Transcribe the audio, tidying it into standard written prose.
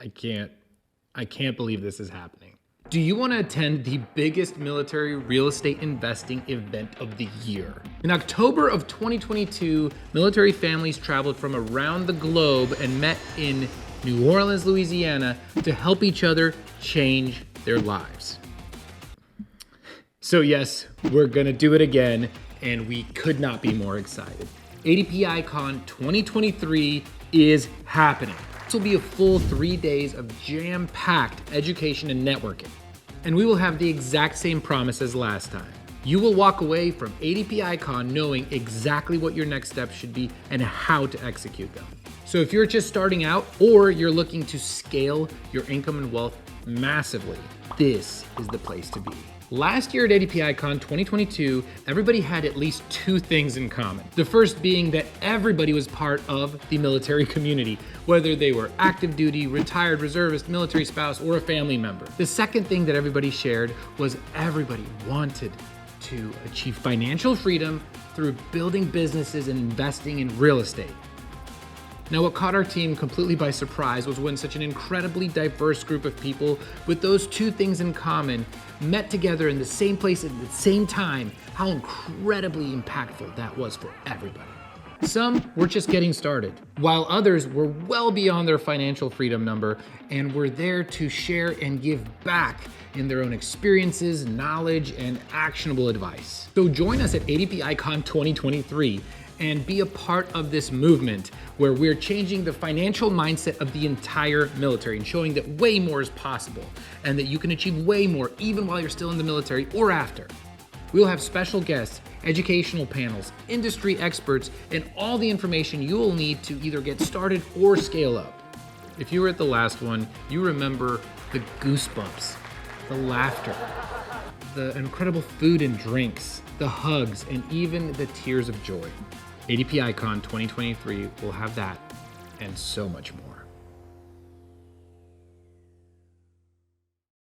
I can't believe this is happening. Do you want to attend the biggest military real estate investing event of the year? In October of 2022, military families traveled from around the globe and met in New Orleans, Louisiana to help each other change their lives. So yes, we're gonna do it again, and we could not be more excited. ADPICON 2023 is happening. This will be a full 3 days of jam-packed education and networking. And we will have the exact same promise as last time. You will walk away from ADPICON knowing exactly what your next steps should be and how to execute them. So if you're just starting out or you're looking to scale your income and wealth massively, this is the place to be. Last year at ADPICON 2022, everybody had at least 2 things in common. The first being that everybody was part of the military community, whether they were active duty, retired reservist, military spouse, or a family member. The second thing that everybody shared was everybody wanted to achieve financial freedom through building businesses and investing in real estate. Now, what caught our team completely by surprise was when such an incredibly diverse group of people with those 2 things in common met together in the same place at the same time, how incredibly impactful that was for everybody. Some were just getting started, while others were well beyond their financial freedom number and were there to share and give back in their own experiences, knowledge, and actionable advice. So join us at ADPICON 2023 and be a part of this movement where we're changing the financial mindset of the entire military and showing that way more is possible and that you can achieve way more even while you're still in the military or after. We'll have special guests, educational panels, industry experts, and all the information you will need to either get started or scale up. If you were at the last one, you remember the goosebumps, the laughter, the incredible food and drinks, the hugs, and even the tears of joy. ADPICON 2023 will have that and so much more.